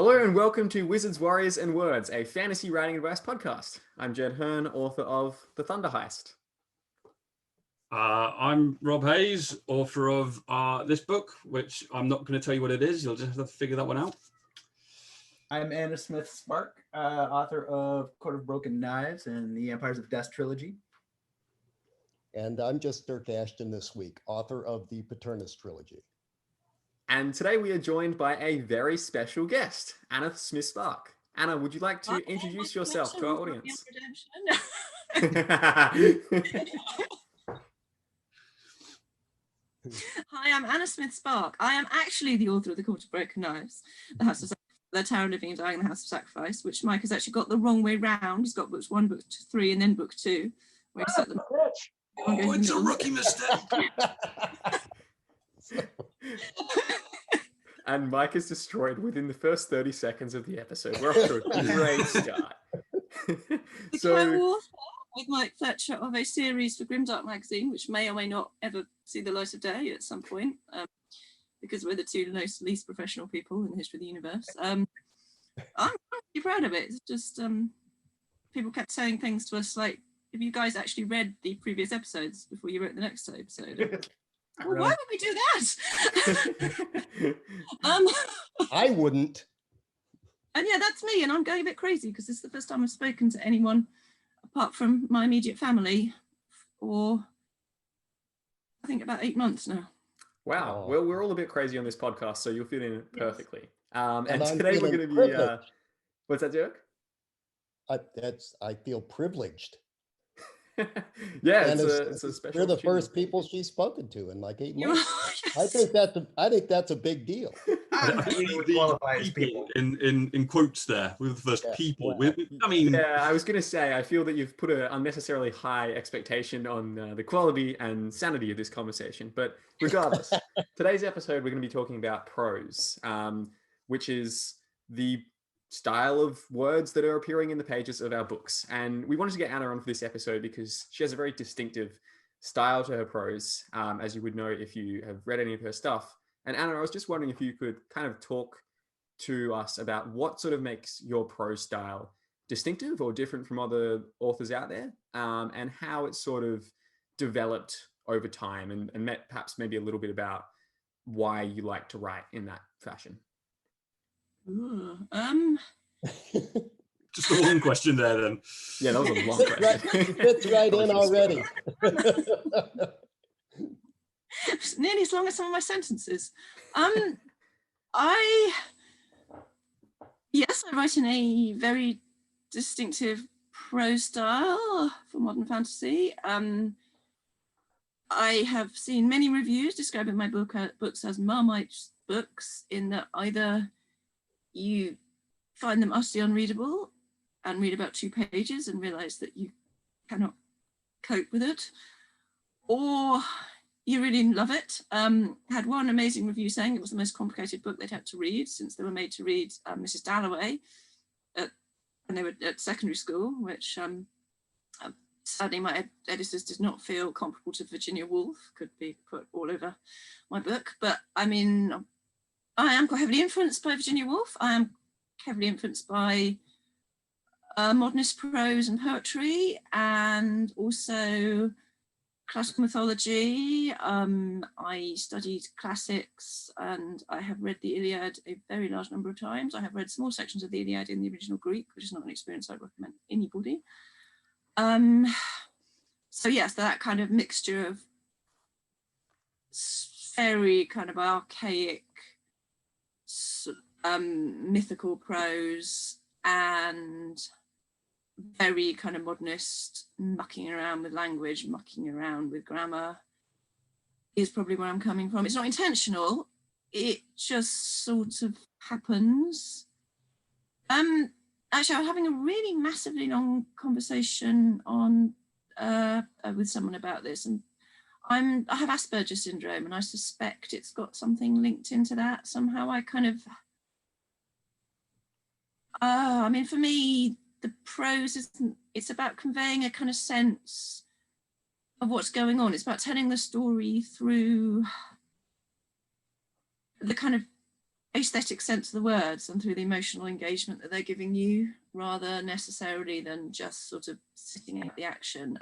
Hello and welcome to Wizards, Warriors and Words, a fantasy writing advice podcast. I'm Jed Herne, author of The Thunder Heist. I'm Rob Hayes, author of this book, which I'm not going to tell you what it is. You'll just have to figure that one out. I'm Anna Smith Spark, author of Court of Broken Knives and the Empires of Dust trilogy. And I'm just Dirk Ashton this week, author of the Paternus trilogy. And today we are joined by a very special guest, Anna Smith Spark. Anna, would you like to introduce yourself to our audience? Hi, I'm Anna Smith Spark. I am actually the author of The Court of Broken Knives, The Tower of Living and Dying, and the House of Sacrifice, which Mike has actually got the wrong way round. He's got books 1, book 3, and then book 2. Where he set them. Oh, it's a rookie mistake. And Mike is destroyed within the first 30 seconds of the episode. We're off to a great start. The co-author with Mike Fletcher of a series for Grimdark magazine, which may or may not ever see the light of day at some point, because we're the two least professional people in the history of the universe. I'm really proud of it. It's just people kept saying things to us like, "Have you guys actually read the previous episodes before you wrote the next episode?" Well, why would we do that? I wouldn't. And yeah, that's me. And I'm going a bit crazy because this is the first time I've spoken to anyone apart from my immediate family for, I think, about 8 months now. Wow. Well, we're all a bit crazy on this podcast, so you'll fit in perfectly. And today we're going to be... what's that, Dirk? I feel privileged. Yeah, it's a special. We're the first people she's spoken to in like 8 months. Yes. I think that's a big deal. People in quotes there. We're the first people. I was going to say, I feel that you've put an unnecessarily high expectation on the quality and sanity of this conversation. But regardless, today's episode, we're going to be talking about prose, which is the style of words that are appearing in the pages of our books. And we wanted to get Anna on for this episode because she has a very distinctive style to her prose, as you would know if you have read any of her stuff. And Anna, I was just wondering if you could kind of talk to us about what sort of makes your prose style distinctive or different from other authors out there, and how it's sort of developed over time, and perhaps maybe a little bit about why you like to write in that fashion. Just a long question there, then. Yeah, that was a long question. It fits right in already. It's nearly as long as some of my sentences. I write in a very distinctive prose style for modern fantasy. I have seen many reviews describing my books as Marmite books, in that either you find them utterly unreadable and read about 2 pages and realize that you cannot cope with it, or you really love it. Had one amazing review saying it was the most complicated book they'd had to read since they were made to read Mrs. Dalloway when they were at secondary school, which sadly my editors did not feel comparable to Virginia Woolf, could be put all over my book. But I mean, I am quite heavily influenced by Virginia Woolf. I am heavily influenced by modernist prose and poetry, and also classical mythology. I studied classics, and I have read the Iliad a very large number of times. I have read small sections of the Iliad in the original Greek, which is not an experience I recommend anybody. So yes, that kind of mixture of very kind of archaic mythical prose and very kind of modernist mucking around with language, mucking around with grammar is probably where I'm coming from. It's not intentional, it just sort of happens. Actually, I was having a really massively long conversation on with someone about this, and I have Asperger's syndrome, and I suspect it's got something linked into that somehow. I kind of I mean, for me, the prose it's about conveying a kind of sense of what's going on. It's about telling the story through the kind of aesthetic sense of the words and through the emotional engagement that they're giving you, rather necessarily than just sort of sitting at the action.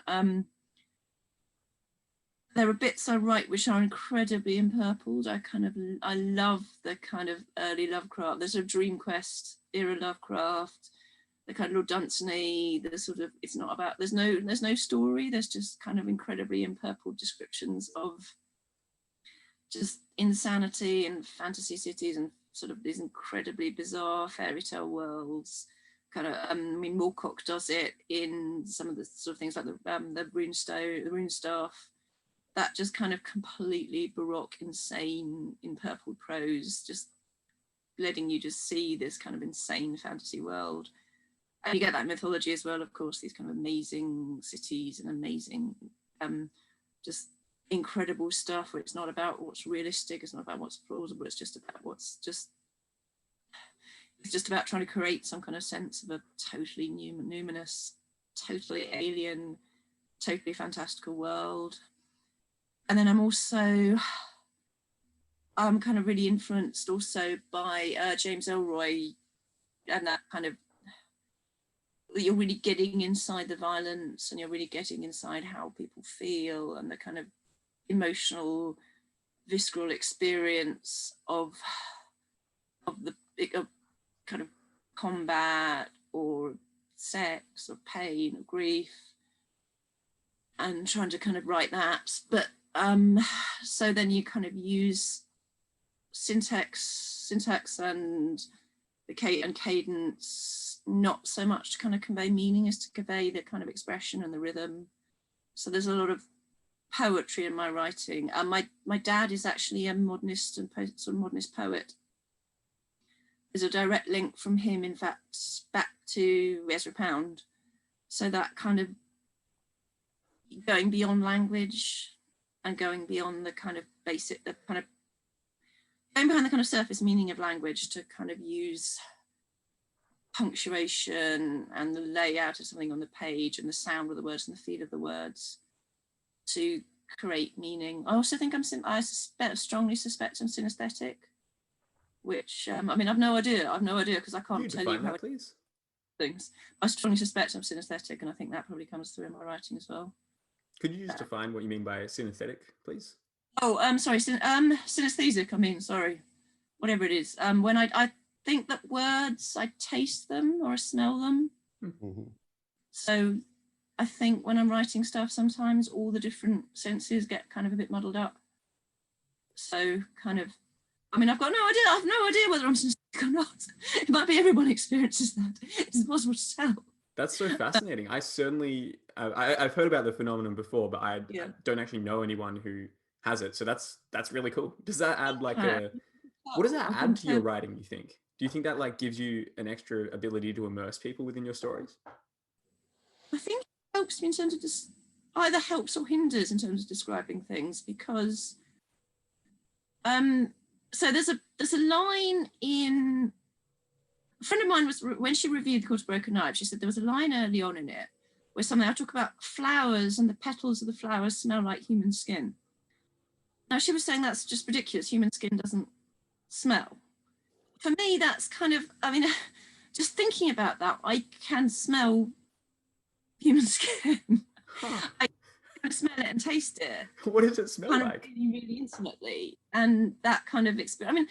There are bits I write which are incredibly empurpled. I love the kind of early Lovecraft, the sort of Dream Quest era Lovecraft, the kind of Lord Dunsany, the sort of, it's not about, there's no story, there's just kind of incredibly empurpled descriptions of just insanity and fantasy cities and sort of these incredibly bizarre fairy tale worlds. Kind of, I mean, Moorcock does it in some of the sort of things like the rune staff. That just kind of completely baroque, insane, empurpled prose, just letting you just see this kind of insane fantasy world. And you get that mythology as well, of course, these kind of amazing cities and amazing, just incredible stuff where it's not about what's realistic, it's not about what's plausible, it's just about it's just about trying to create some kind of sense of a totally numinous, totally alien, totally fantastical world. And then I'm kind of really influenced also by James Ellroy, and that kind of, you're really getting inside the violence and you're really getting inside how people feel and the kind of emotional, visceral experience of kind of combat or sex or pain or grief, and trying to kind of write that. But so then you kind of use syntax and cadence, not so much to kind of convey meaning as to convey the kind of expression and the rhythm. So there's a lot of poetry in my writing. My dad is actually a modernist and sort of modernist poet. There's a direct link from him, in fact, back to Ezra Pound. So that kind of going beyond language and going beyond the kind of basic, going behind the kind of surface meaning of language to kind of use punctuation and the layout of something on the page and the sound of the words and the feel of the words to create meaning. I also think strongly suspect I'm synesthetic, which I mean, I've no idea because I can't tell you how that, please. Things. I strongly suspect I'm synesthetic, and I think that probably comes through in my writing as well. Could you just define what you mean by synesthetic, please? Oh, sorry, synesthesic. I mean, sorry, whatever it is. When I think that words, I taste them or I smell them. Mm-hmm. So I think when I'm writing stuff, sometimes all the different senses get kind of a bit muddled up. So kind of, I mean, I've no idea whether I'm synesthetic or not. It might be everyone experiences that. It's impossible to tell. That's so fascinating. I certainly, I've heard about the phenomenon before, but I don't actually know anyone who has it. So that's really cool. Does that add what does that add to your writing, you think? Do you think that like gives you an extra ability to immerse people within your stories? I think it helps me in terms of either helps or hinders in terms of describing things, because so there's a line in, a friend of mine was, when she reviewed The Court of Broken Knives, she said there was a line early on in it where I talk about flowers and the petals of the flowers smell like human skin. Now she was saying that's just ridiculous. Human skin doesn't smell. For me, that's kind of, I mean, just thinking about that, I can smell human skin. Huh. I can smell it and taste it. What does it smell like? Really, really intimately. And that kind of experience, I mean,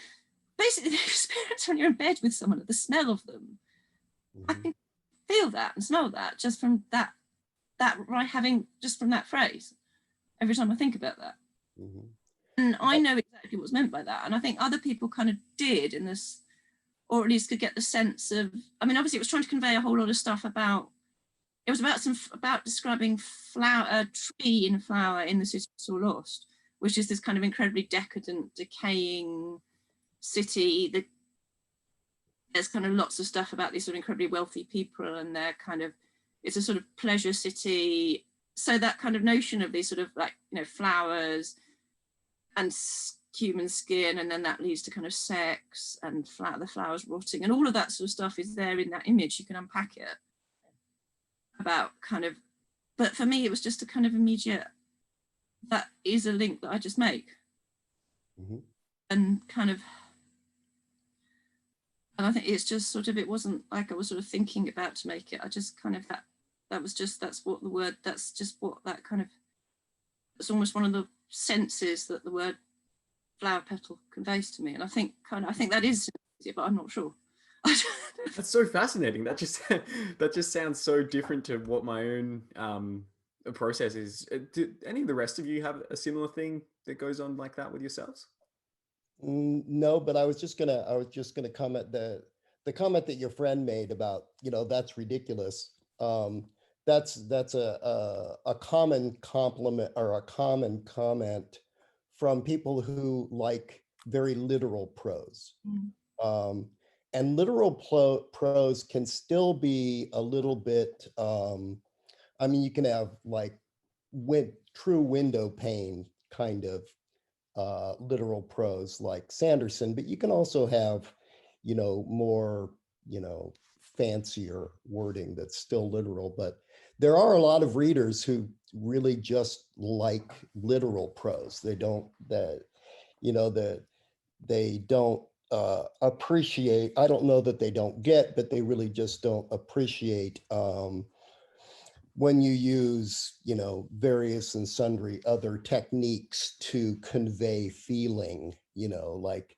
basically the experience when you're in bed with someone, the smell of them, I can feel that and smell that just from that just from that phrase every time I think about that. Mm-hmm. And I know exactly what's meant by that. And I think other people kind of did in this, or at least could get the sense of, I mean, obviously it was trying to convey a whole lot of stuff about, it was about describing a tree in flower in The City We Saw Lost, which is this kind of incredibly decadent, decaying city. There's kind of lots of stuff about these sort of incredibly wealthy people, and they're kind of, it's a sort of pleasure city. So that kind of notion of these sort of like, you know, flowers and human skin, and then that leads to kind of sex and the flowers rotting, and all of that sort of stuff is there in that image. You can unpack it about kind of, but for me it was just a kind of immediate, that is a link that I just make. Mm-hmm. And kind of, And I think it's just sort of, it wasn't like I was sort of thinking about to make it. I just kind of, that's just what that kind of, it's almost one of the senses that the word flower petal conveys to me. And I think that is, but I'm not sure. That's so fascinating. That just sounds so different to what my own process is. Do any of the rest of you have a similar thing that goes on like that with yourselves? No, but I was just gonna comment the comment that your friend made about, that's ridiculous. That's a common compliment or a common comment from people who like very literal prose. And literal prose can still be a little bit, I mean, you can have like true window pane kind of literal prose like Sanderson, but you can also have, more, fancier wording that's still literal. But there are a lot of readers who really just like literal prose. They don't, they don't appreciate, I don't know that they don't get, but they really just don't appreciate when you use, various and sundry other techniques to convey feeling, like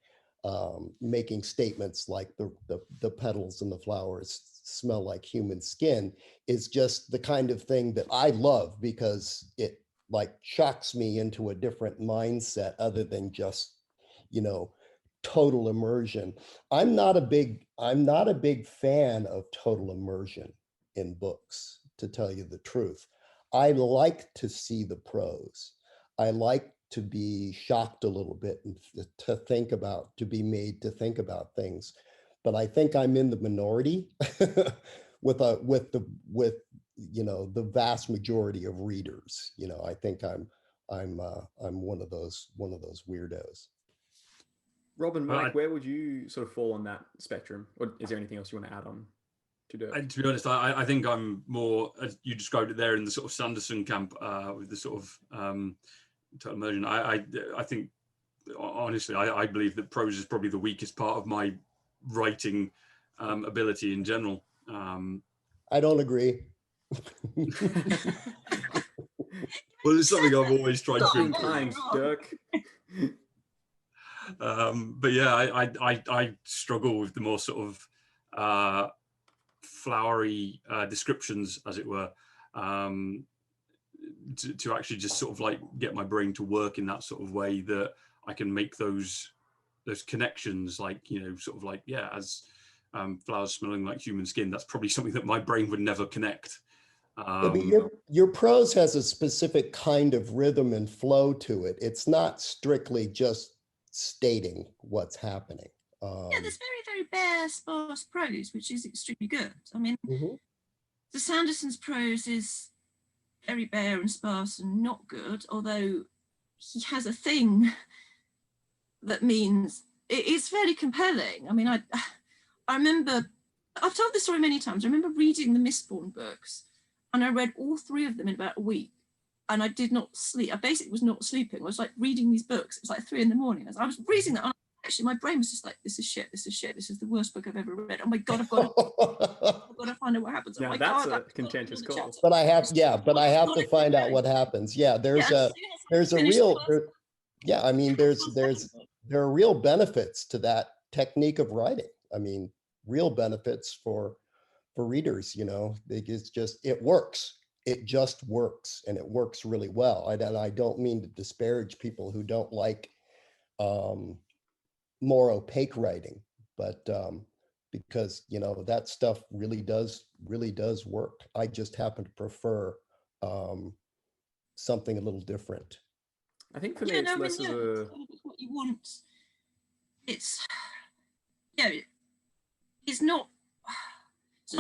making statements like the petals and the flowers smell like human skin is just the kind of thing that I love, because it like shocks me into a different mindset other than just, total immersion. I'm not a big fan of total immersion in books, to tell you the truth. I like to see the prose. I like to be shocked a little bit and to be made to think about things. But I think I'm in the minority with the vast majority of readers. I think I'm one of those weirdos. Rob and Mike, where would you sort of fall on that spectrum? Or is there anything else you want to add on to do it? To be honest, I think I'm more, as you described it there, in the sort of Sanderson camp with the sort of total immersion. I think, honestly, I believe that prose is probably the weakest part of my writing ability in general. I don't agree. Well, it's something I've always tried to Being kind, Dirk. But yeah, I struggle with the more sort of flowery descriptions, as it were, to actually just sort of like get my brain to work in that sort of way that I can make those connections, like, sort of like, yeah, as flowers smelling like human skin. That's probably something that my brain would never connect. But your prose has a specific kind of rhythm and flow to it. It's not strictly just stating what's happening. Yeah, there's very, very bare, sparse prose, which is extremely good. I mean, the Sanderson's prose is very bare and sparse and not good, although he has a thing that means it is fairly compelling. I mean, I remember, I've told this story many times. I remember reading the Mistborn books, and I read all three of them in about a week, and I did not sleep. I basically was not sleeping. I was like reading these books. It was like 3 a.m. I was reading that, and actually my brain was just like, this is shit, this is shit, this is the worst book I've ever read. Oh my God, I've got to find out what happens. Oh now my that's God, a contentious call. But I have to find out what happens. Yeah, there are real benefits to that technique of writing. I mean, real benefits for readers, it works. It just works, and it works really well. And I don't mean to disparage people who don't like more opaque writing, but because that stuff really does work. I just happen to prefer something a little different. I think for me, it's less of a. It's what you want. It's it's not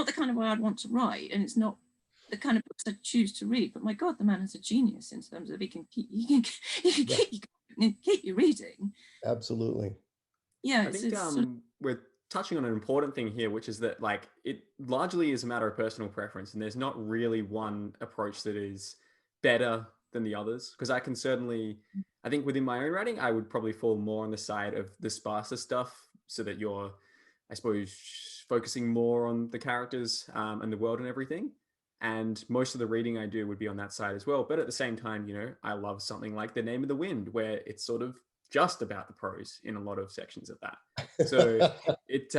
the kind of way I'd want to write, and it's not the kind of books I choose to read. But my God, the man is a genius in terms of he can keep you reading. Absolutely. Yeah, I think we're touching on an important thing here, which is that like it largely is a matter of personal preference, and there's not really one approach that is better than the others. Because I can certainly, I think within my own writing, I would probably fall more on the side of the sparser stuff, so that you're I suppose, focusing more on the characters and the world and everything. And most of the reading I do would be on that side as well. But at the same time, you know, I love something like The Name of the Wind, where it's sort of just about the prose in a lot of sections of that. So it,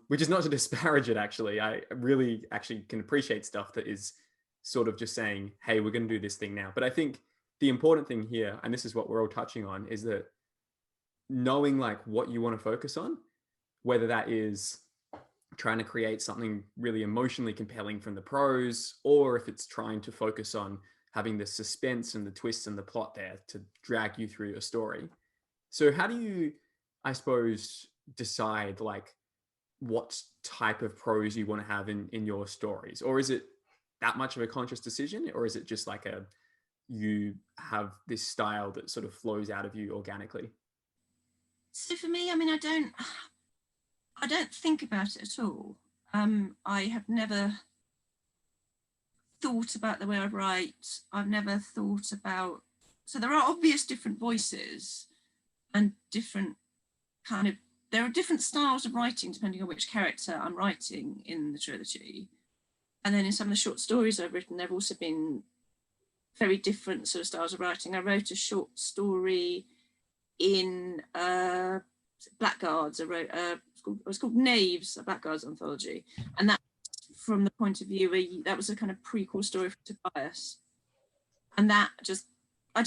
which is not to disparage it, actually. I really actually can appreciate stuff that is sort of just saying, hey, we're going to do this thing now. But I think the important thing here, and this is what we're all touching on, is that knowing like what you want to focus on, whether that is trying to create something really emotionally compelling from the prose, or if it's trying to focus on having the suspense and the twists and the plot there to drag you through your story. So how do you, I suppose, decide like what type of prose you want to have in your stories? Or is it that much of a conscious decision? Or is it just like you have this style that sort of flows out of you organically? So for me, I mean, I don't think about it at all. I have never thought about the way I write. I've never thought about, so there are obvious different voices and different there are different styles of writing depending on which character I'm writing in the trilogy. And then in some of the short stories I've written, there have also been very different sort of styles of writing. I wrote a short story in Blackguards. I wrote it was called Knaves, a Blackguards anthology, and that from the point of view where that was a kind of prequel story for Tobias, and that just I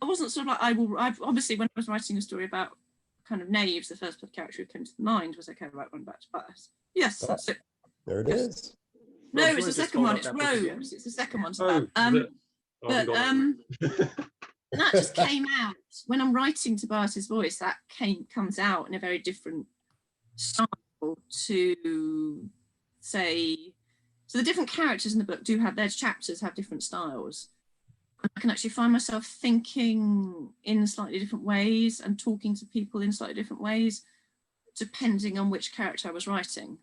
wasn't sort of like I obviously when I was writing a story about kind of Knaves, the first character who came to mind was okay, right, one back to Tobias. Yes, that's it. There it is. No, it's the second one. It's Rose. It's the second one. That just came out when I'm writing Tobias's voice. That comes out in a very different style to say. So the different characters in the book do have their chapters have different styles. I can actually find myself thinking in slightly different ways and talking to people in slightly different ways, depending on which character I was writing.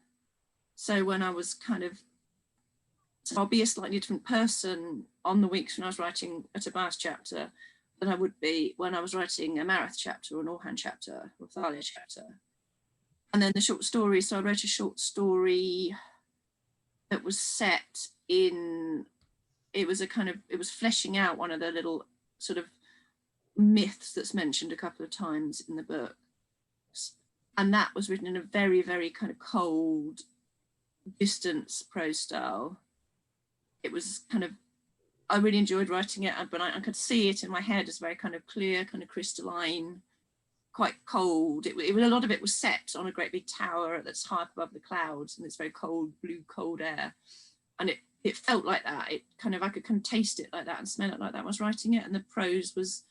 So when I was so I'll be a slightly different person on the weeks when I was writing a Tobias chapter than I would be when I was writing a Marath chapter or an Orhan chapter or Thalia chapter. And then the short story, so I wrote a short story that was set in, it was fleshing out one of the little sort of myths that's mentioned a couple of times in the book. And that was written in a very, very kind of cold, distant prose style. It was I really enjoyed writing it, but I could see it in my head as very kind of clear, kind of crystalline, quite cold. A lot of it was set on a great big tower that's high above the clouds, and it's very cold, blue, cold air. And it felt like that. I could kind of taste it like that and smell it like that when I was writing it. And the prose was,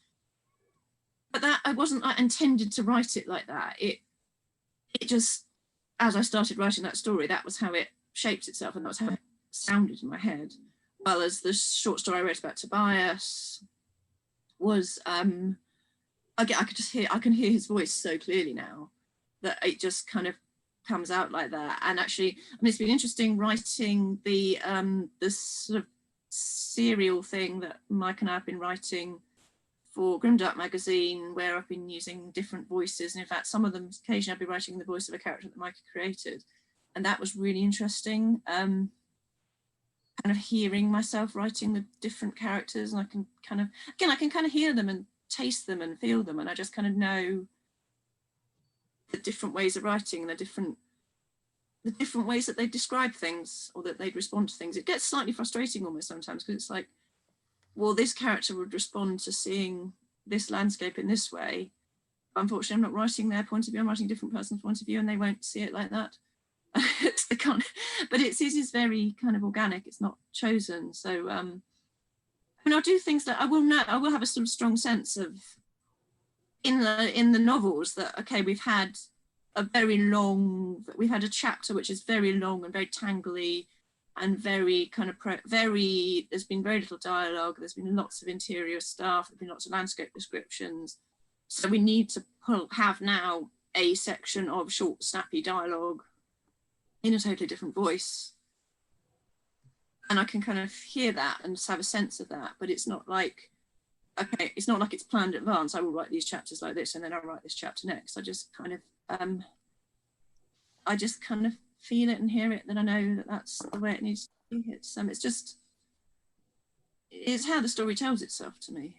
but that I wasn't intended to write it like that. It just, as I started writing that story, that was how it shaped itself, and that was how it sounded in my head. Well, as the short story I wrote about Tobias was, I can hear his voice so clearly now that it just kind of comes out like that. And actually, I mean, it's been interesting writing the sort of serial thing that Mike and I have been writing for Grimdark magazine, where I've been using different voices. And in fact, some of them, occasionally I've been writing the voice of a character that Mike had created. And that was really interesting. Kind of hearing myself writing the different characters, and I can kind of hear them and taste them and feel them, and I just kind of know the different ways of writing and the different ways that they describe things or that they'd respond to things. It gets slightly frustrating almost sometimes, because it's like, well, this character would respond to seeing this landscape in this way. Unfortunately, I'm not writing their point of view, I'm writing a different person's point of view, and they won't see it like that. It's the kind of, but it is very kind of organic. It's not chosen. So I mean, I'll do things that I will have a sort of strong sense of in the novels that, okay, we've had a chapter which is very long and very tangly and very kind of there's been very little dialogue, there's been lots of interior stuff, there's been lots of landscape descriptions, so we need to have now a section of short snappy dialogue in a totally different voice, and I can kind of hear that and just have a sense of that. But it's not like, okay, it's not like it's planned in advance. I will write these chapters like this, and then I'll write this chapter next. I just kind of I just kind of feel it and hear it, then I know that that's the way it needs to be. It's how the story tells itself to me.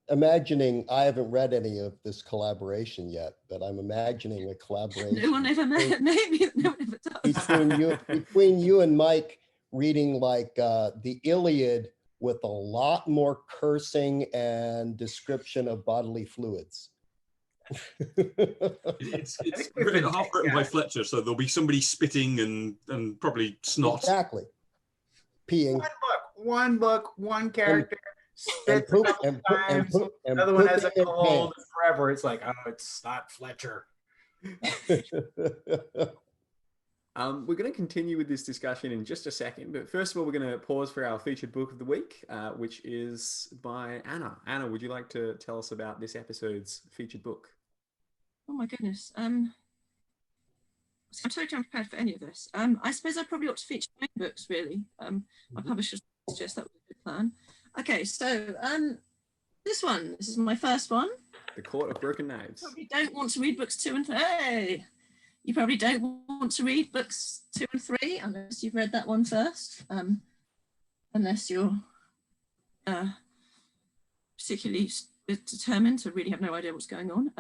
Imagining, I haven't read any of this collaboration yet, but I'm imagining a collaboration. No one ever met, maybe no one ever does. Between you and Mike reading like the Iliad with a lot more cursing and description of bodily fluids. It's half written by Fletcher, so there'll be somebody spitting and probably snot. Exactly. Peeing. One book, one character. Spits poop, a couple times. Another one has a cold forever. It's like, oh, it's not Fletcher. We're going to continue with this discussion in just a second, but first of all, we're going to pause for our featured book of the week, which is by Anna. Anna, would you like to tell us about this episode's featured book? Oh my goodness. I'm totally unprepared for any of this. I suppose I probably ought to feature my books, really. My publisher suggests that was a good plan. Okay, so this is my first one. The Court of Broken Knives. You probably don't want to read books 2 and 3. Hey! You probably don't want to read books 2 and 3 unless you've read that one first. Unless you're particularly determined to really have no idea what's going on.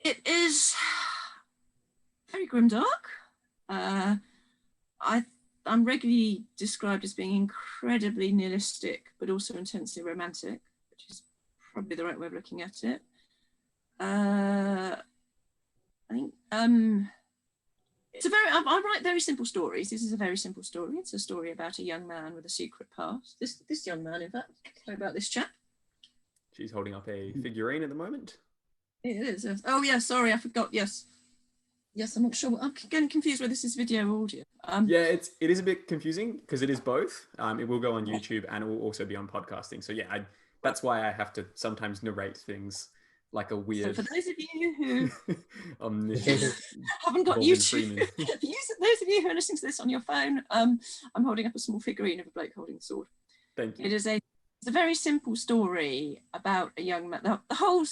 It is very grimdark. I'm regularly described as being incredibly nihilistic, but also intensely romantic, which is probably the right way of looking at it. I think I write very simple stories. This is a very simple story. It's a story about a young man with a secret past. This young man, in fact, about this chap. She's holding up a figurine at the moment. It is. Yes. Oh yeah, sorry, I forgot. Yes, I'm not sure. I'm getting confused whether this is video or audio. Yeah, it is a bit confusing because it is both. It will go on YouTube and it will also be on podcasting. So yeah, that's why I have to sometimes narrate things like a weird. So for those of you who omniscient haven't got Morgan YouTube, Freeman. those of you who are listening to this on your phone, I'm holding up a small figurine of a bloke holding a sword. Thank you. It's a very simple story about a young man. The whole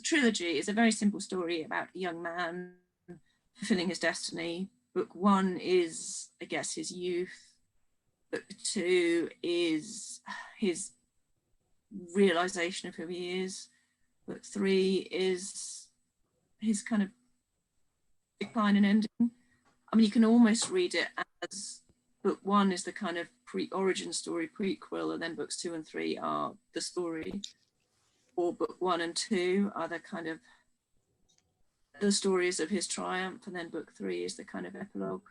trilogy is a very simple story about a young man fulfilling his destiny. Book 1 is, I guess, his youth. Book 2 is his realization of who he is. Book 3 is his kind of decline and ending. I mean, you can almost read it as book 1 is the kind of origin story, prequel, and then books 2 and 3 are the story. Or book 1 and 2 are the kind of the stories of his triumph, and then book 3 is the kind of epilogue.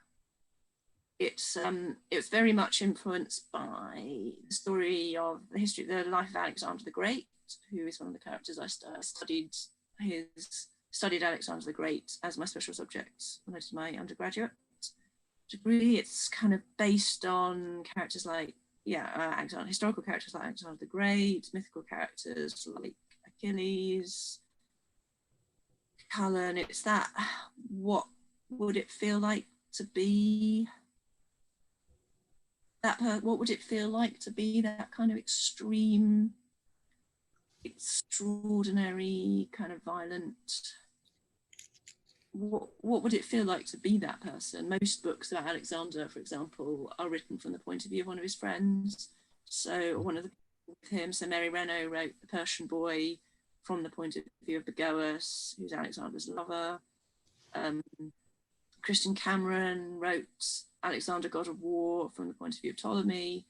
It's very much influenced by the story of the life of Alexander the Great, who is one of the characters I studied Alexander the Great as my special subject when I did my undergraduate degree. It's kind of based on characters like historical characters like Alexander the Great, mythical characters like Achilles, Cullen. It's that, what would it feel like to be that what would it feel like to be that kind of extreme, extraordinary, kind of violent? What would it feel like to be that person? Most books about Alexander, for example, are written from the point of view of one of his friends. So one of the with him, so Mary Renault wrote The Persian Boy from the point of view of Begoas, who's Alexander's lover. Christian Cameron wrote Alexander, God of War from the point of view of Ptolemy,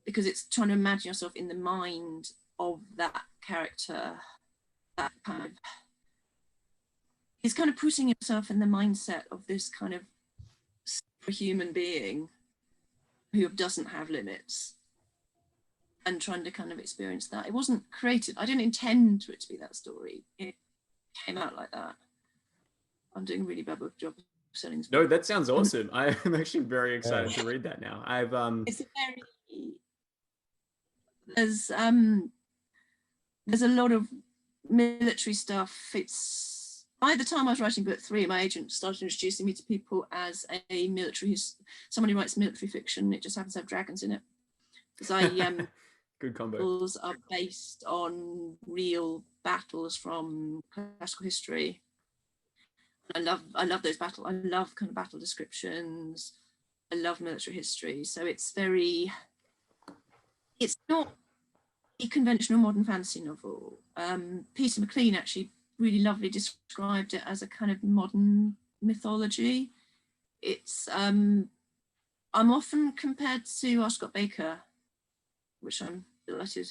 because it's trying to imagine yourself in the mind of that character, that kind of, he's kind of putting himself in the mindset of this kind of superhuman being who doesn't have limits, and trying to kind of experience that. It wasn't created, I didn't intend for it to be that story. It came out like that. I'm doing a really bad job of selling this book. No, that sounds awesome. I'm actually very excited to read that now. It's a very, there's a lot of military stuff. It's, by the time I was writing book 3, my agent started introducing me to people as a military, someone who writes military fiction. It just happens to have dragons in it. Because I good combo. battles are based on real battles from classical history. I love those I love kind of battle descriptions. I love military history. So it's not a conventional modern fantasy novel. Peter McLean actually really lovely described it as a kind of modern mythology. It's I'm often compared to R. Scott Baker, which I'm delighted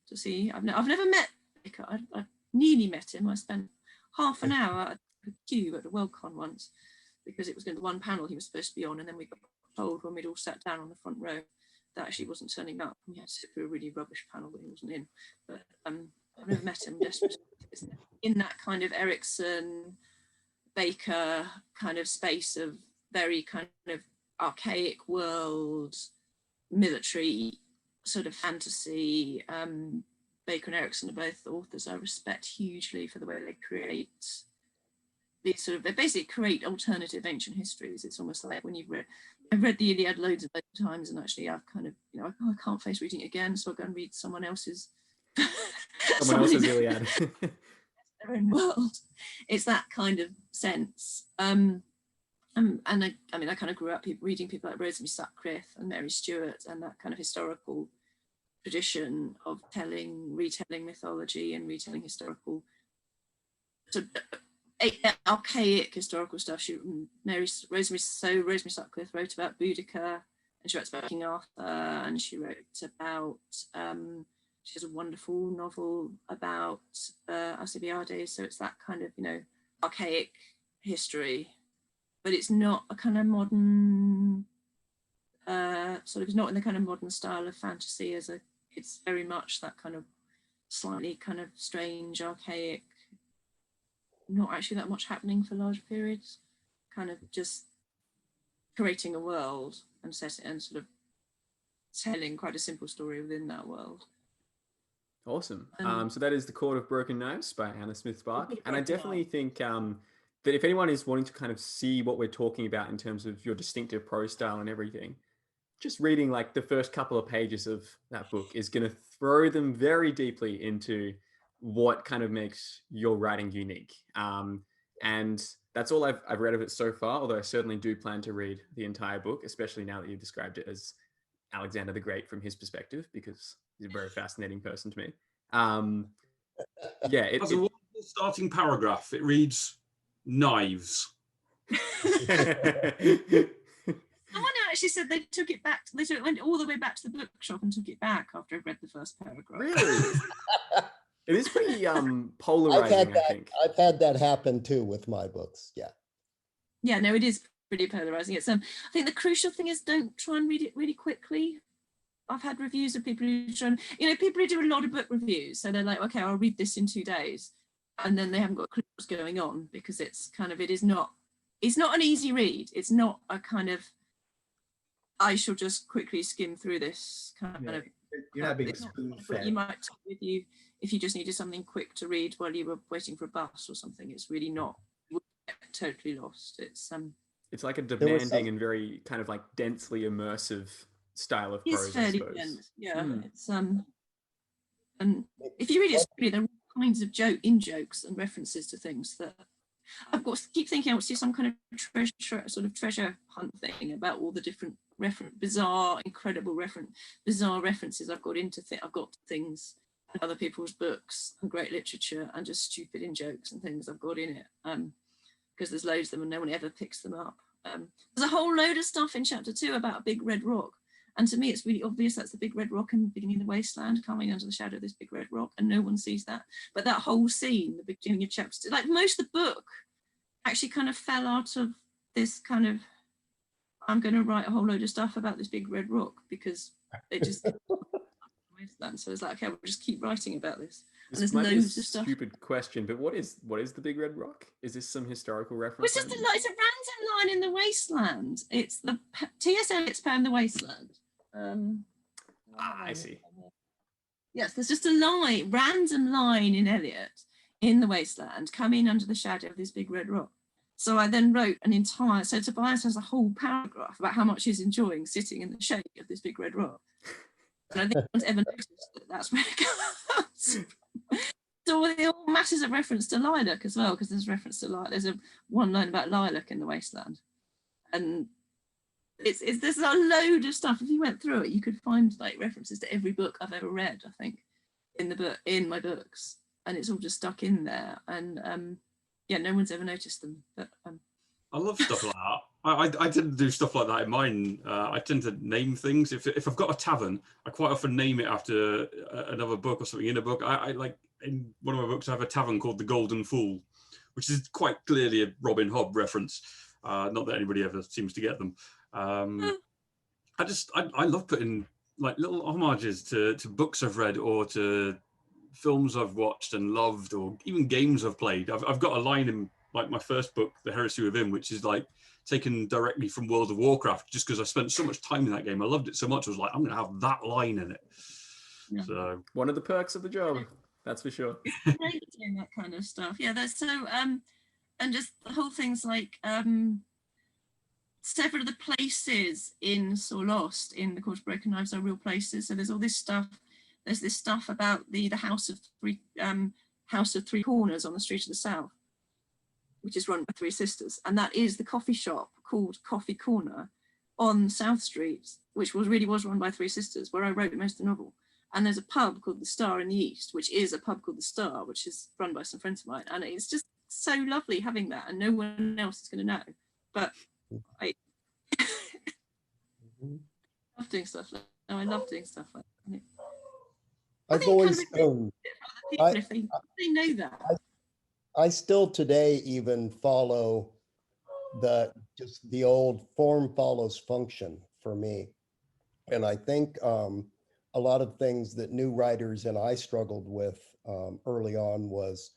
to see. I've never met Baker. I nearly met him. I spent half an hour at the queue at a Worldcon once because it was going to be one panel he was supposed to be on, and then we got told when we'd all sat down on the front row that actually wasn't turning up. We had to sit through a really rubbish panel that he wasn't in. But I've never met him. In that kind of Erickson, Baker kind of space of very kind of archaic world, military sort of fantasy. Baker and Erickson are both authors I respect hugely for the way they create these they basically create alternative ancient histories. It's almost like when I've read the Iliad loads of times, and actually I've kind of, I can't face reading it again, so I'll go and read someone else's Iliad. Their own world. It's that kind of sense. And I kind of grew up reading people like Rosemary Sutcliffe and Mary Stuart, and that kind of historical tradition of retelling mythology and retelling historical archaic historical stuff. Rosemary Sutcliffe wrote about Boudica, and she wrote about King Arthur, and she wrote about she has a wonderful novel about Alcibiades. So it's that kind of archaic history, but it's not a kind of modern it's not in the kind of modern style of fantasy. It's very much that kind of slightly kind of strange, archaic, not actually that much happening for large periods, kind of just creating a world and sort of telling quite a simple story within that world. Awesome. So that is The Court of Broken Knives by Hannah Smith Spark. And I definitely think that if anyone is wanting to kind of see what we're talking about in terms of your distinctive prose style and everything, just reading like the first couple of pages of that book is going to throw them very deeply into what kind of makes your writing unique. And that's all I've read of it so far, although I certainly do plan to read the entire book, especially now that you've described it as Alexander the Great from his perspective, because he's a very fascinating person to me. It's a wonderful starting paragraph. It reads, "Knives." Someone actually said they took it back. They went all the way back to the bookshop and took it back after I'd read the first paragraph. Really? It is pretty polarizing, I think. I've had that happen too with my books. Yeah. Yeah, no, it is pretty polarizing. It's I think the crucial thing is don't try and read it really quickly. I've had reviews of people who people who do a lot of book reviews. So they're like, okay, I'll read this in 2 days. And then they haven't got a clue what's going on, because it's not an easy read. It's not a kind of, I shall just quickly skim through this kind of. You're not being spoon-fed. You might take with you if you just needed something quick to read while you were waiting for a bus or something. It's really not. You get totally lost. It's like a demanding and very kind of like densely immersive style of prose. It's fairly dense. Yeah. It's and if you read it slowly, there are all kinds of jokes and references to things that keep thinking I would see some kind of treasure hunt thing about all the different bizarre references I've got into I've got things in other people's books and great literature and just stupid in jokes and things I've got in it, because there's loads of them and no one ever picks them up. There's a whole load of stuff in chapter 2 about a big red rock, and to me it's really obvious that's the big red rock in the beginning of the wasteland, coming under the shadow of this big red rock, and no one sees that. But that whole scene, the beginning of chapter 2, like most of the book actually kind of fell out of this kind of, I'm going to write a whole load of stuff about this big red rock, because it just so it's like, okay, we'll just keep writing about this. And there's loads of stuff. Stupid question, but what is the big red rock? Is this some historical reference? It's just it's a random line in the wasteland. It's the T.S. Eliot's poem "The Wasteland." I see. Yes, there's just a random line in Eliot in the wasteland, coming under the shadow of this big red rock. So I then wrote so Tobias has a whole paragraph about how much he's enjoying sitting in the shade of this big red rock. And I think no one's ever noticed that that's where it comes. So all masses of reference to lilac as well, because there's reference to lilac. There's one line about lilac in the wasteland, and it's there's a load of stuff. If you went through it, you could find like references to every book I've ever read, I think, in my books, and it's all just stuck in there. And yeah, no one's ever noticed them. But I love stuff like that. I tend to do stuff like that in mine. I tend to name things. If I've got a tavern, I quite often name it after another book or something in a book. I like, in one of my books, I have a tavern called the Golden Fool, which is quite clearly a Robin Hood reference. Not that anybody ever seems to get them. I love putting like little homages to books I've read or to films I've watched and loved, or even games I've played. I've got a line in like my first book, The Heresy Within, which is like taken directly from World of Warcraft, just because I spent so much time in that game. I loved it so much. I was like, I'm going to have that line in it. Yeah. So one of the perks of the job, that's for sure. Great doing that kind of stuff. Yeah, that's so. And just the whole things like several of the places in So Lost in the Court of Broken Knives are real places. So there's all this stuff. There's this stuff about the House of Three Corners on the Street of the South, which is run by three sisters, and that is the coffee shop called Coffee Corner on South Street, which was run by three sisters, where I wrote most of the novel. And there's a pub called the Star in the East, which is a pub called the Star, which is run by some friends of mine, and it's just so lovely having that, and no one else is going to know. But I love doing stuff like that. I love doing stuff like that. I've always if they know that. I still today even follow just the old form follows function for me. And I think a lot of things that new writers and I struggled with early on was,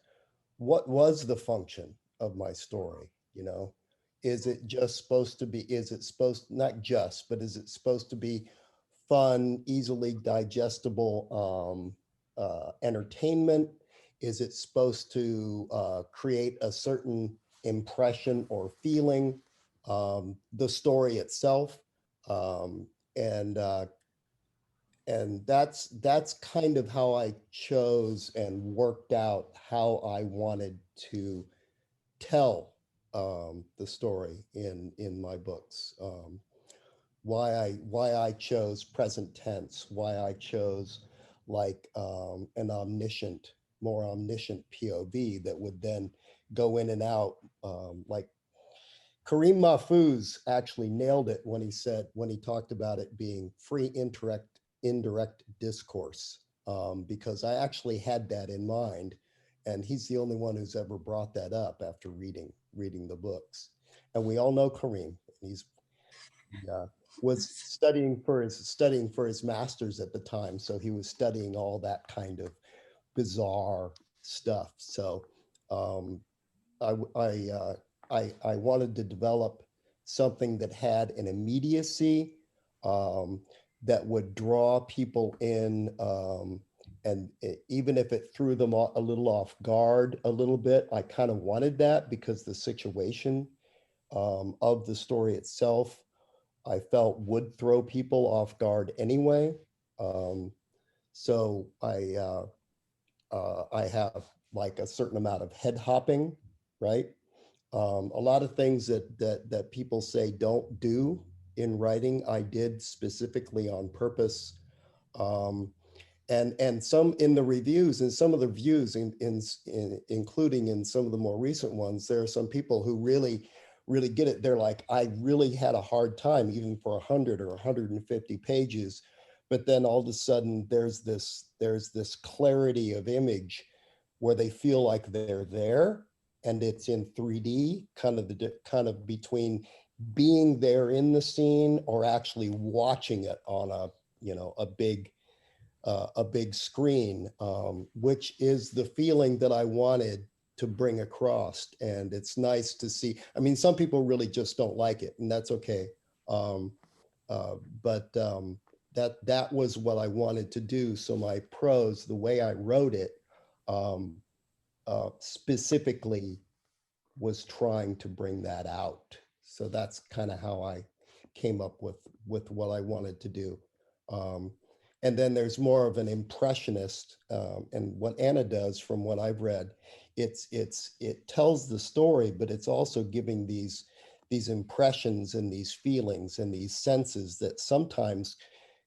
what was the function of my story? You know, is it just supposed to be, not just, but is it supposed to be fun, easily digestible entertainment? Is it supposed to create a certain impression or feeling? The story itself, and that's kind of how I chose and worked out how I wanted to tell the story in my books. Why I chose present tense, why I chose like an more omniscient POV that would then go in and out. Like Kareem Mahfouz actually nailed it when he talked about it being free indirect discourse, because I actually had that in mind, and he's the only one who's ever brought that up after reading the books. And we all know Kareem. He was studying for his master's at the time, so he was studying all that kind of bizarre stuff. So I wanted to develop something that had an immediacy that would draw people in, and even if it threw them a little off guard a little bit, I kind of wanted that because the situation of the story itself, I felt would throw people off guard anyway. So I have like a certain amount of head hopping, right? A lot of things that people say don't do in writing, I did specifically on purpose. And some in the reviews, and some of the reviews, including in some of the more recent ones, there are some people who really get it. They're like, I really had a hard time even for 100 or 150 pages. But then all of a sudden there's this clarity of image where they feel like they're there, and it's in 3D, kind of between being there in the scene or actually watching it on a big screen, which is the feeling that I wanted to bring across. And it's nice to see. I mean, some people really just don't like it, and that's okay. But that was what I wanted to do. So my prose, the way I wrote it, specifically was trying to bring that out. So that's kind of how I came up with what I wanted to do. And then there's more of an impressionist, and what Anna does, from what I've read, it tells the story, but it's also giving these impressions and these feelings and these senses that sometimes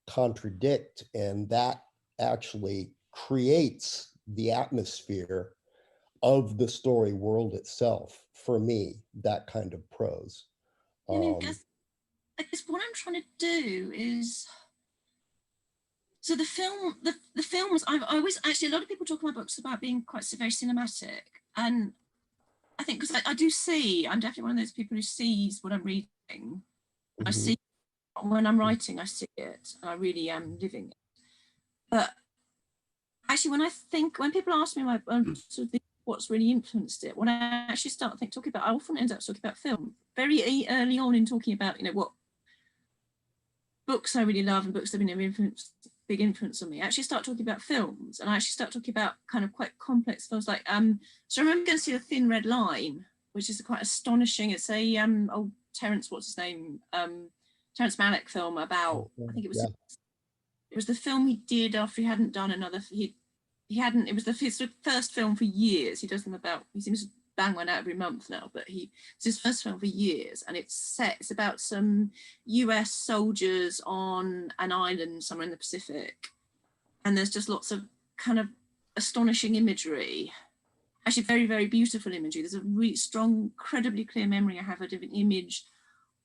contradict, and that actually creates the atmosphere of the story world itself. For me, that kind of prose. I mean, I guess what I'm trying to do is, so the films, I always, actually, a lot of people talk in my books about being quite very cinematic, and I think, because I do see, I'm definitely one of those people who sees what I'm reading. I see, when I'm writing, I see it, and I really am living it. But actually, when people ask me sort of what's really influenced it, when I actually start talking about, I often end up talking about film very early on in talking about, what books I really love and books that have been big influence on me. I actually start talking about films, and I actually start talking about kind of quite complex films. Like, so I remember going to see The Thin Red Line, which is quite astonishing. It's a old Terence Terence Malick film about, I think it was it was the film he did after he hadn't done another. He hadn't. It was his first film for years. He does them about. He seems to bang one out every month now, but it's his first film for years, and it's about some US soldiers on an island somewhere in the Pacific, and there's just lots of kind of astonishing imagery, actually very, very beautiful imagery. There's a really strong, incredibly clear memory I have of an image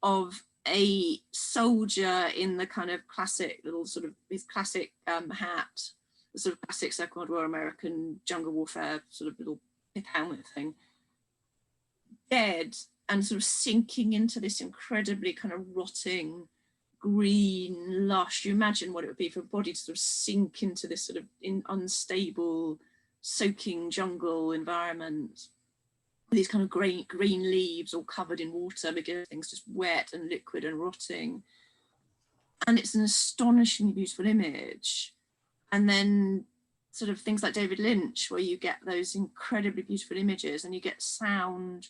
of a soldier in the kind of classic little sort of his classic hat, the sort of classic Second World War American jungle warfare sort of little pith helmet thing, dead and sort of sinking into this incredibly kind of rotting green lush. You imagine what it would be for a body to sort of sink into this sort of unstable soaking jungle environment, these kind of green leaves all covered in water because everything's just wet and liquid and rotting. And it's an astonishingly beautiful image. And then sort of things like David Lynch, where you get those incredibly beautiful images and you get sound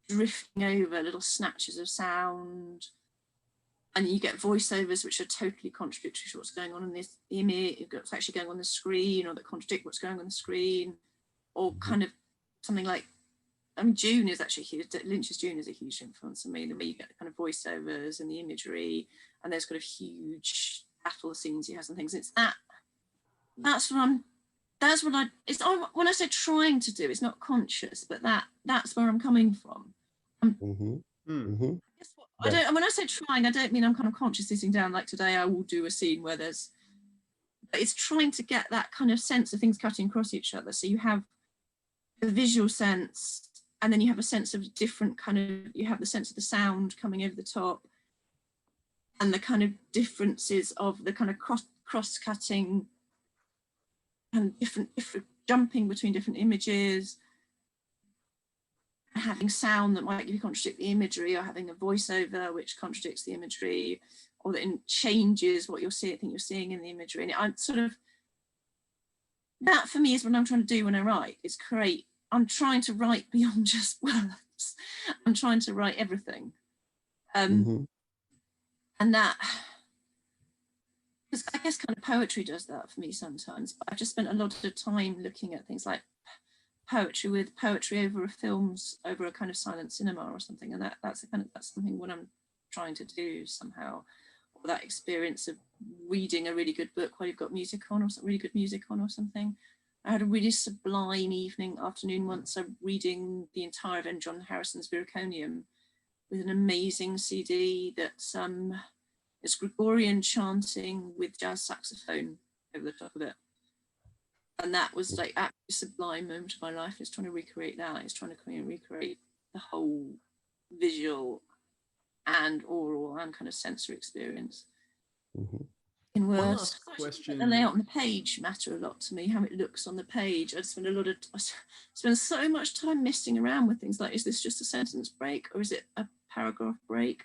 drifting over, little snatches of sound. And you get voiceovers which are totally contradictory to what's going on in this image, what's actually going on the screen, or that contradict what's going on the screen, or kind of something like, June is actually huge. Lynch's June is a huge influence on me. The way you get the kind of voiceovers and the imagery, and those kind of huge battle scenes he has and things. It's that's what when I say trying to do, it's not conscious, but that's where I'm coming from. When I say trying, I don't mean I'm kind of conscious sitting down like today. I will do a scene where but it's trying to get that kind of sense of things cutting across each other. So you have the visual sense, and then you have a sense of different kind of, you have the sense of the sound coming over the top, and the kind of differences of the kind of cross-cutting and different jumping between different images, having sound that might contradict the imagery, or having a voiceover which contradicts the imagery, or that changes what you're seeing in the imagery. And I'm sort of, that for me is what I'm trying to do when I write, is create. I'm trying to write beyond just words. I'm trying to write everything. And that, because I guess kind of poetry does that for me sometimes, but I've just spent a lot of time looking at things like poetry over over a kind of silent cinema or something, and that's something what I'm trying to do somehow, or that experience of reading a really good book while you've got music on, or some really good music on or something. I had a really sublime afternoon once, reading the entire of John Harrison's Viraconium with an amazing CD that's it's Gregorian chanting with jazz saxophone over the top of it. And that was like absolutely sublime moment of my life. It's trying to recreate that. It's trying to recreate the whole visual and oral and kind of sensory experience in words. One last question. The layout on the page matter a lot to me, how it looks on the page. I spend so much time messing around with things like, is this just a sentence break, or is it a paragraph break,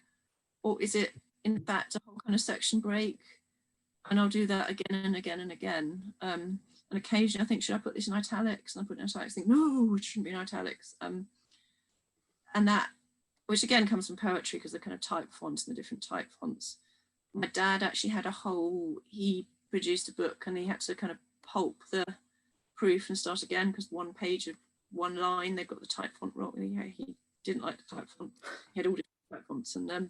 or is it in fact a whole kind of section break? And I'll do that again and again and again. And occasionally I think, should I put this in italics? And I put it in italics, think, no, it shouldn't be in italics. And that, which again comes from poetry, because the kind of type fonts and the different type fonts. My dad actually had he produced a book and he had to kind of pulp the proof and start again because one page of one line, they've got the type font wrong. Yeah, he didn't like the type font. He had all different type fonts, and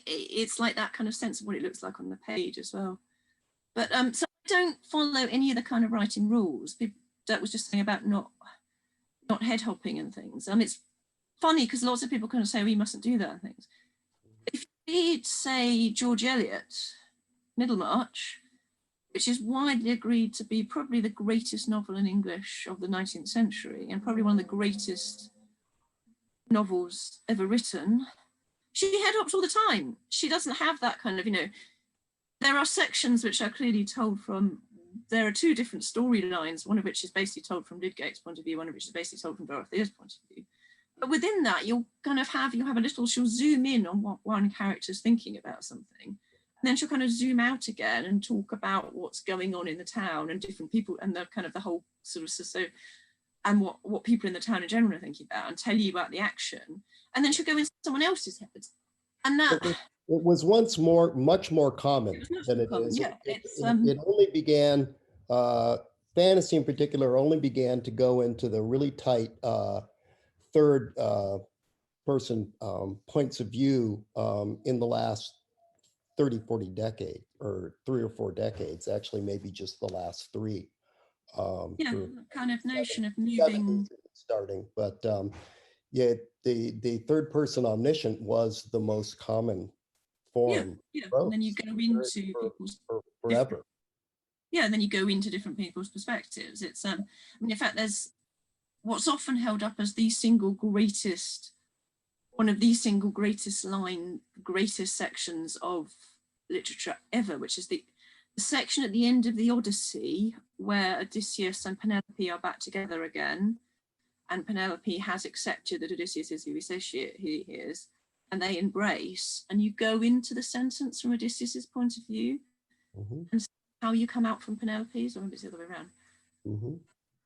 it's like that kind of sense of what it looks like on the page as well. But so I don't follow any of the kind of writing rules. That was just saying about not head hopping and things. It's funny because lots of people kind of say, well, you mustn't do that and things. If you read, say, George Eliot, Middlemarch, which is widely agreed to be probably the greatest novel in English of the 19th century and probably one of the greatest novels ever written, she head hops all the time. She doesn't have that kind of, there are sections which are clearly told from, there are two different storylines, one of which is basically told from Lydgate's point of view, one of which is basically told from Dorothea's point of view. But within that, you'll have a little, she'll zoom in on what one character's thinking about something. And then she'll kind of zoom out again and talk about what's going on in the town and different people and the kind of the whole sort of and what people in the town in general are thinking about and tell you about the action. And then she'll go into someone else's head. And that it was once much more common than it is. Yeah, it only began, fantasy in particular, only began to go into the really tight third person points of view in the last 30, 40 decade, or 3 or 4 decades, actually, maybe just the last 3. Kind of notion of moving. Starting, but yeah, the third person omniscient was the most common form. Yeah, and then you go into people's forever. And then you go into different people's perspectives. It's in fact, there's what's often held up as one of the single greatest sections of literature ever, which is the section at the end of the Odyssey where Odysseus and Penelope are back together again, and Penelope has accepted that Odysseus is who he says he is, and they embrace, and you go into the sentence from Odysseus's point of view, and how you come out from Penelope's, or maybe it's the other way around.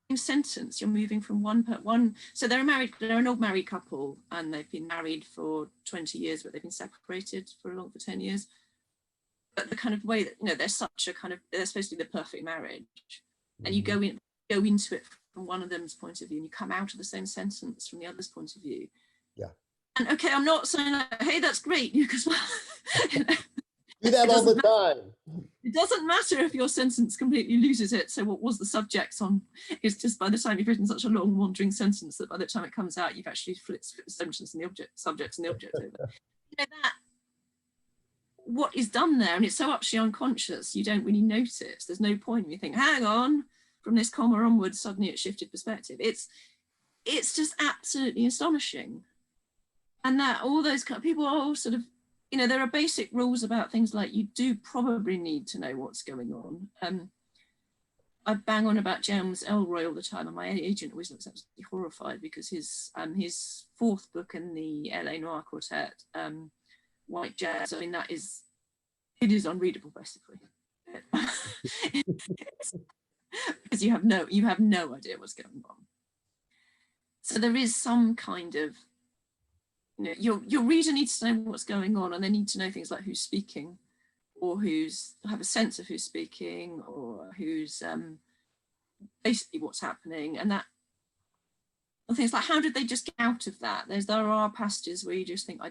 In sentence, you're moving from one. So they're an old married couple, and they've been married for 20 years, but they've been separated for 10 years. But the kind of way that they're such a kind of, they're supposed to be the perfect marriage, and you go into it from one of them's point of view, and you come out of the same sentence from the other's point of view. Yeah. And okay, I'm not saying like, hey, that's great, because do that all the time. It doesn't matter if your sentence completely loses it. So what was the subject on? It's just by the time you've written such a long wandering sentence that by the time it comes out, you've actually flipped the sentence and the subject and the object over. That what is done there, and it's so actually unconscious, you don't really notice. There's no point. You think, hang on, from this comma onwards, suddenly it shifted perspective. It's just absolutely astonishing. And that all those kind of people are all sort of, there are basic rules about things like you do probably need to know what's going on. I bang on about James Elroy all the time, and my agent always looks absolutely horrified because his 4th book in the LA Noir Quartet, White Jazz, it is unreadable basically. Because you have no idea what's going on. So there is some kind of, your reader needs to know what's going on, and they need to know things like who's speaking, or have a sense of who's speaking, or who's basically what's happening, and things like how did they just get out of that? There are passages where you just think, I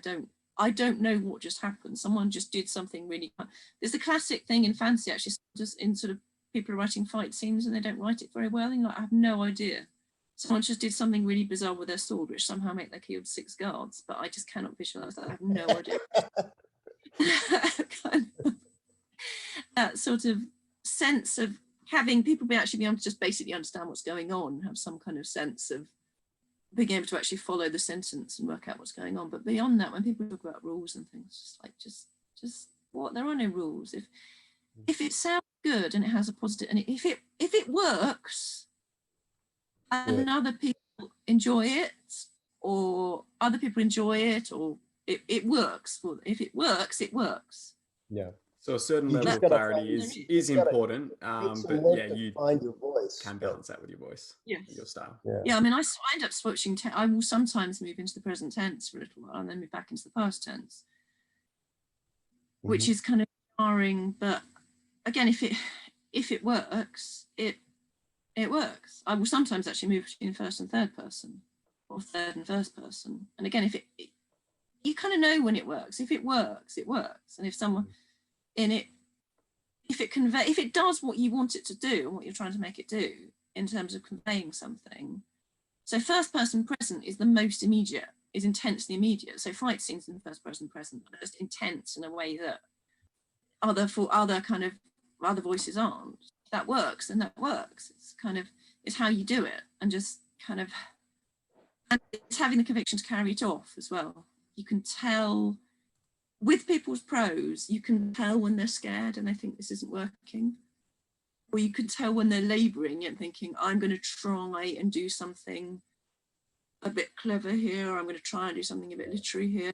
don't know what just happened. Someone just did something really. There's the classic thing in fantasy, actually, just in sort of people are writing fight scenes and they don't write it very well. And I have no idea. Someone just did something really bizarre with their sword, which somehow meant they killed 6 guards, but I just cannot visualize that. I have no idea. That sort of sense of having people be able to just basically understand what's going on, have some kind of sense of being able to actually follow the sentence and work out what's going on. But beyond that, when people talk about rules and things, just what, there are no rules. If it sounds good and it has a positive, and if it works, and other people enjoy it, or other people enjoy it, or it works for them. If it works, it works. Yeah. So a certain level of clarity is important, but yeah, you find your voice. Can balance that with your voice, your style. Yeah, I mean, I end up switching. I will sometimes move into the present tense for a little while, and then move back into the past tense, which is kind of jarring. But again, if it works, it works. I will sometimes actually move between first and third person, or third and first person. And again, if you kind of know when it works. If it works, it works. And if someone in it, if it does what you want it to do and what you're trying to make it do in terms of conveying something. So first person present is the most immediate, is intensely immediate. So fight scenes in first person present are just intense in a way that other voices aren't. That works, and that works. It's how you do it, and just and it's having the conviction to carry it off as well. You can tell with people's prose, you can tell when they're scared and they think this isn't working. Or you can tell when they're laboring and thinking, I'm going to try and do something a bit clever here, or I'm going to try and do something a bit literary here.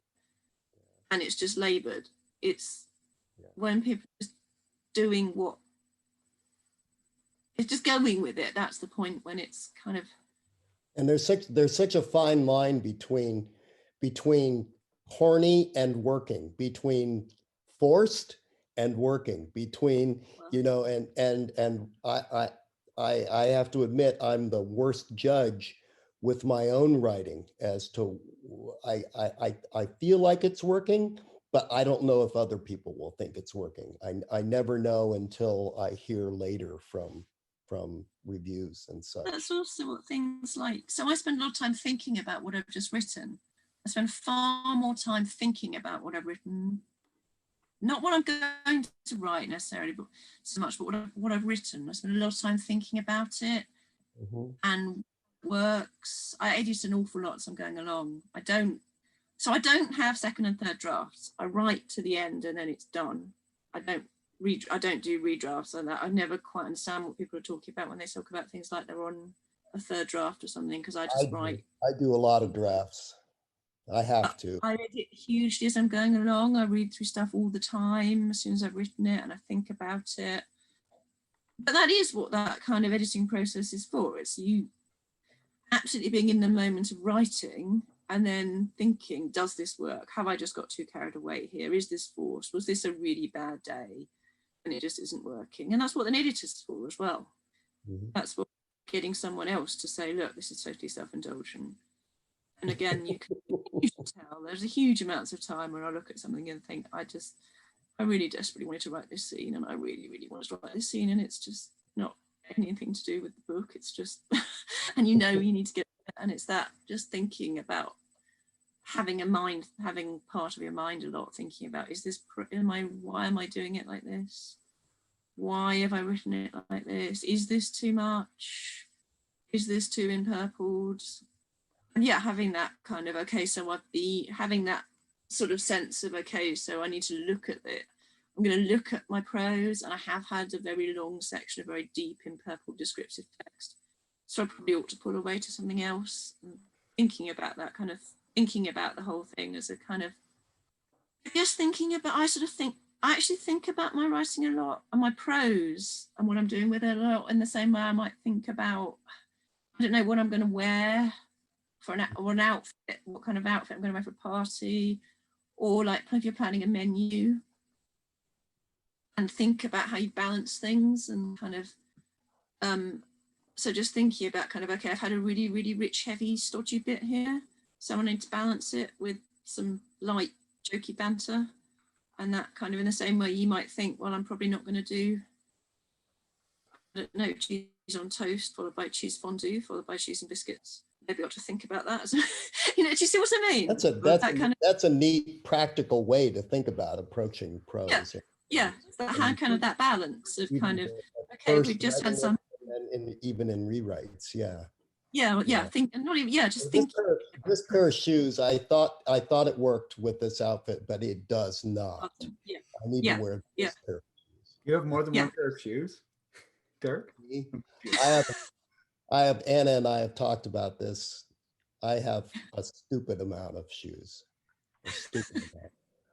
And it's just labored. It's when people are just doing what, it's just going with it. That's the point when it's kind of. And there's such a fine line between horny and working, between forced and working, between, you know, and I have to admit, I'm the worst judge with my own writing as to, I feel like it's working, but I don't know if other people will think it's working. I never know until I hear later from reviews and such. That's also what things like, so I spend a lot of time thinking about what I've just written. I spend far more time thinking about what I've written, not what I'm going to write necessarily, but so much, but what I've written. I spend a lot of time thinking about it and works. I edit an awful lot as I'm going along. I don't have second and third drafts. I write to the end and then it's done. I don't do redrafts and that. I never quite understand what people are talking about when they talk about things like they're on a third draft or something, because I just write. I do a lot of drafts. I have to. I edit hugely as I'm going along. I read through stuff all the time as soon as I've written it, and I think about it. But that is what that kind of editing process is for. It's you absolutely being in the moment of writing and then thinking, does this work? Have I just got too carried away here? Is this forced? Was this a really bad day? And it just isn't working. And that's what an editor's for as well. That's what getting someone else to say, look, this is totally self-indulgent. And again, you can tell there's a huge amounts of time when I look at something and think, I really desperately wanted to write this scene, and I really, really wanted to write this scene, and it's just not anything to do with the book. It's just, and you need to get it, and it's that just thinking about having part of your mind a lot, thinking about, why am I doing it like this? Why have I written it like this? Is this too much? Is this too empurpled? And yeah, having that kind of, okay, so having that sort of sense of, okay, so I need to look at it. I'm going to look at my prose, and I have had a very long section of very deep, empurpled descriptive text. So I probably ought to pull away to something else. And thinking about the whole thing as a kind of, I guess I actually think about my writing a lot and my prose and what I'm doing with it a lot in the same way I might think about, I don't know, what I'm going to wear for an outfit, what kind of outfit I'm going to wear for a party, or like if you're planning a menu, and think about how you balance things and kind of, so just thinking about kind of, okay, I've had a really, really rich, heavy, stodgy bit here, so I need to balance it with some light, jokey banter, and that kind of in the same way you might think, well, I'm probably not going to do, I don't know, cheese on toast followed by cheese fondue followed by cheese and biscuits. Maybe I ought to think about that. Do you see what I mean? That's a neat practical way to think about approaching prose. Yeah, that balance of kind of, okay, we've just had some, and even in rewrites, just think. This pair of shoes, I thought it worked with this outfit, but it does not. I need to wear this pair of shoes. You have more than one pair of shoes, Dirk? I have Anna and I have talked about this. I have a stupid amount of shoes.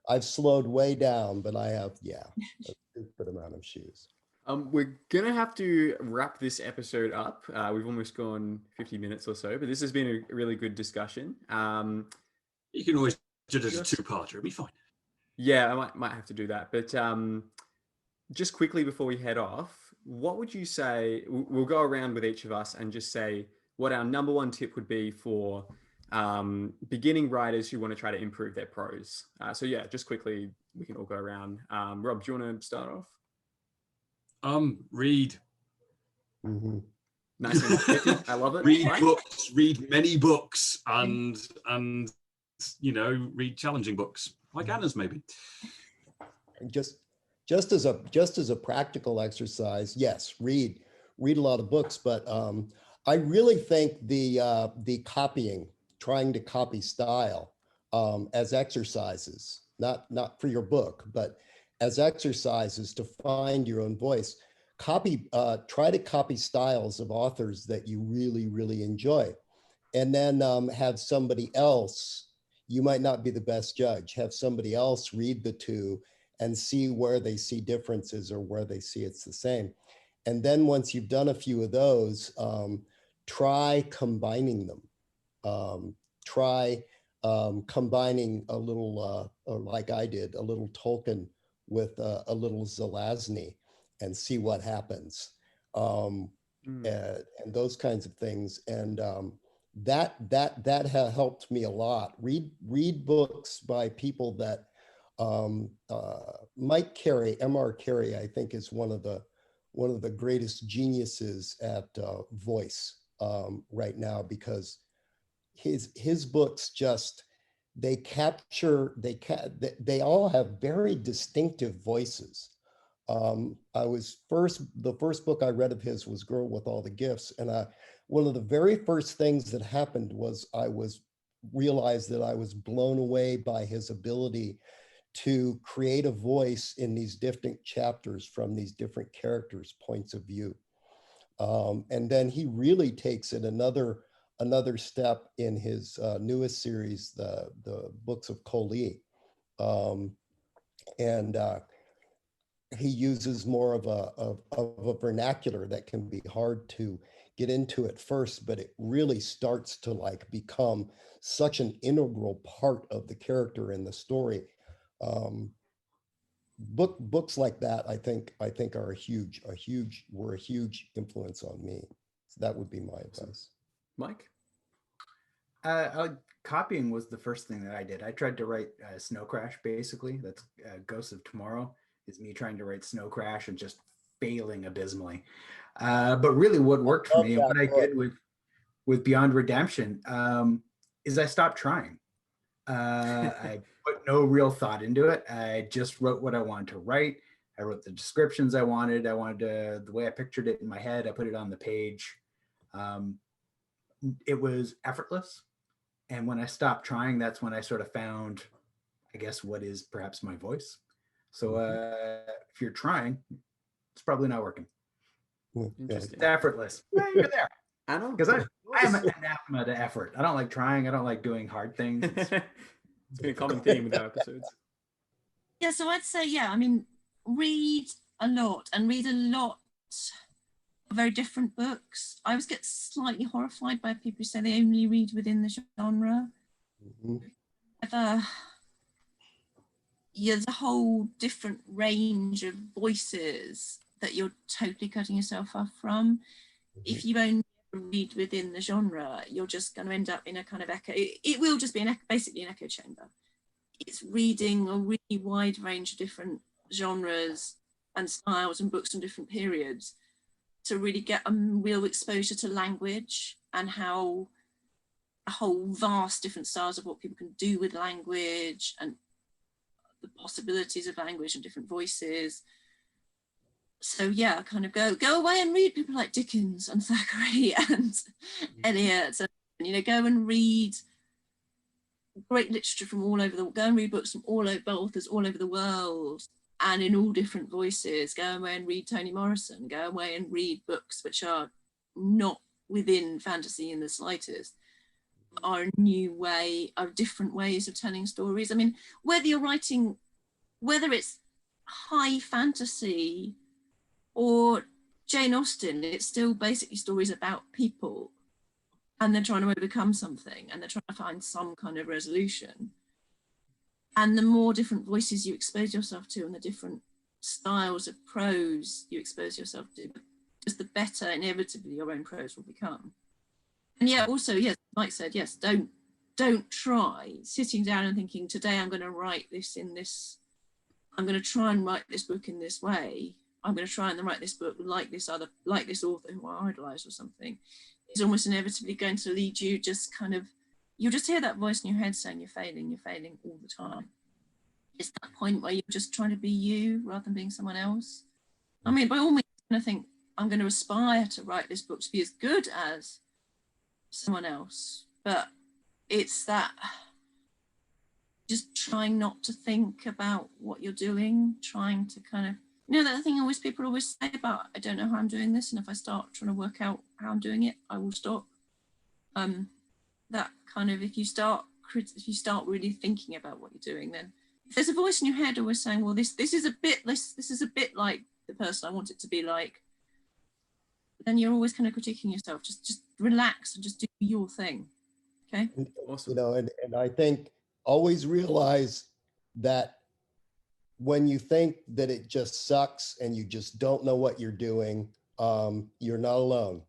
I've slowed way down, but I have, a stupid amount of shoes. We're going to have to wrap this episode up. We've almost gone 50 minutes or so, but this has been a really good discussion. You can always do it as a two-parter. It'll be fine. Yeah, I might have to do that. But just quickly before we head off, what would you say? We'll go around with each of us and just say what our number one tip would be for beginning writers who want to try to improve their prose. So yeah, just quickly, we can all go around. Rob, do you want to start off? Read. Mhm. Nice and pithy. I love it. Read Mike? books, read many books, and read challenging books like Anna's maybe. Just as a practical exercise, yes, read a lot of books, but I really think the copying, trying to copy style as exercises, not for your book, but as exercises to find your own voice. Try to copy styles of authors that you really, really enjoy, and then have somebody else. You might not be the best judge. Have somebody else read the two and see where they see differences or where they see it's the same. And then once you've done a few of those, try combining them. Try combining a little, or like I did, a little Tolkien with a little Zelazny and see what happens. And those kinds of things. And that helped me a lot. Read books by people that Mike Carey, M.R. Carey, I think is one of the greatest geniuses at voice right now, because his books just, they all have very distinctive voices. The first book I read of his was Girl with All the Gifts, and one of the very first things that happened was realized that I was blown away by his ability to create a voice in these different chapters from these different characters' points of view. And then he really takes it another step in his newest series, the books of Coley. And he uses more of a vernacular that can be hard to get into at first, but it really starts to like become such an integral part of the character in the story. Books like that, I think are were a huge influence on me. So that would be my advice. Mike? Copying was the first thing that I did. I tried to write Snow Crash, basically. That's Ghosts of Tomorrow, is me trying to write Snow Crash and just failing abysmally. But really what worked for me and what I did with Beyond Redemption is I stopped trying. I put no real thought into it. I just wrote what I wanted to write. I wrote the descriptions I wanted. The way I pictured it in my head, I put it on the page. It was effortless. And when I stopped trying, that's when I sort of found, I guess, what is perhaps my voice. So if you're trying, it's probably not working. Interesting. It's effortless. Yeah, you're there. Because I am an anathema to effort. I don't like trying. I don't like doing hard things. It's been a common theme with our episodes. Yeah, so I'd say, read a lot and read a lot of very different books. I always get slightly horrified by people who say they only read within the genre. There's a whole different range of voices that you're totally cutting yourself off from. If you only read within the genre, you're just going to end up in a kind of echo. It will just be basically an echo chamber. It's reading a really wide range of different genres and styles and books from different periods to really get a real exposure to language and how a whole vast different styles of what people can do with language and the possibilities of language and different voices. So yeah, kind of go away and read people like Dickens and Thackeray and Eliot, and go and read great literature from all over go and read books from authors all over the world and in all different voices. Go away and read Toni Morrison. Go away and read books which are not within fantasy in the slightest, are different ways of telling stories. I mean, whether it's high fantasy or Jane Austen, it's still basically stories about people and they're trying to overcome something and they're trying to find some kind of resolution. And the more different voices you expose yourself to and the different styles of prose you expose yourself to, just the better inevitably your own prose will become. And yeah, also, yes, Mike said, yes, don't try sitting down and thinking, today I'm going to write this in this, I'm going to try and write this book in this way. I'm going to try and write this book like this author who I idolize or something. It's almost inevitably going to lead you just kind of, you'll just hear that voice in your head saying you're failing all the time. It's that point where you're just trying to be you rather than being someone else. I mean, by all means, I think I'm going to aspire to write this book to be as good as someone else, but it's that just trying not to think about what you're doing, trying to kind of, that thing people always say about, I don't know how I'm doing this, and if I start trying to work out how I'm doing it, I will stop. That kind of, if you start really thinking about what you're doing, then if there's a voice in your head always saying, well, this is a bit like the person I want it to be like, then you're always kind of critiquing yourself. Just relax and just do your thing. Okay. Awesome. And I think always realize that when you think that it just sucks and you just don't know what you're doing, you're not alone.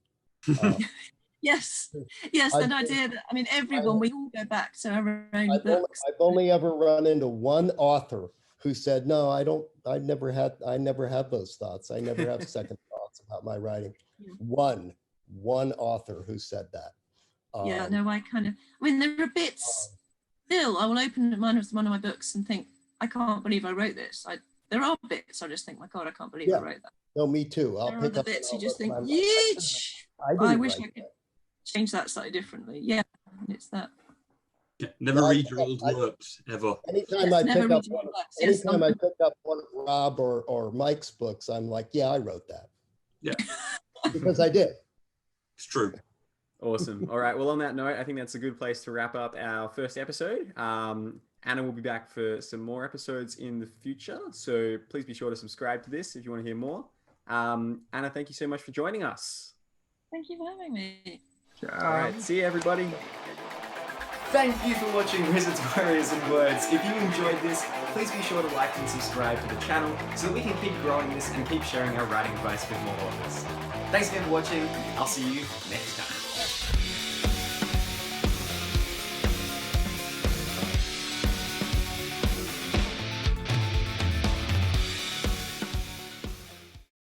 Yes, an idea that, I mean, everyone, we all go back to our own books. I've only ever run into one author who said, no, I never had those thoughts. I never have second thoughts about my writing. Yeah. One author who said that. Yeah, no, I mean, there are bits still, I will open one of my books and think, I can't believe I wrote this. There are bits I just think, my God, I can't believe I wrote that. No, me too. There are other bits you just think, yeesh. I wish I could change that slightly differently. Yeah, and it's that. Yeah, never read your old works, ever. Anytime I pick up one of Rob or Mike's books, I'm like, yeah, I wrote that. Yeah. Because I did. It's true. Awesome. All right. Well, on that note, I think that's a good place to wrap up our first episode. Anna will be back for some more episodes in the future. So please be sure to subscribe to this if you want to hear more. Anna, thank you so much for joining us. Thank you for having me. All right. See you, everybody. Thank you for watching Wizards, Warriors, and Words. If you enjoyed this, please be sure to like and subscribe to the channel so that we can keep growing this and keep sharing our writing advice with more authors. Thanks again for watching. I'll see you next time.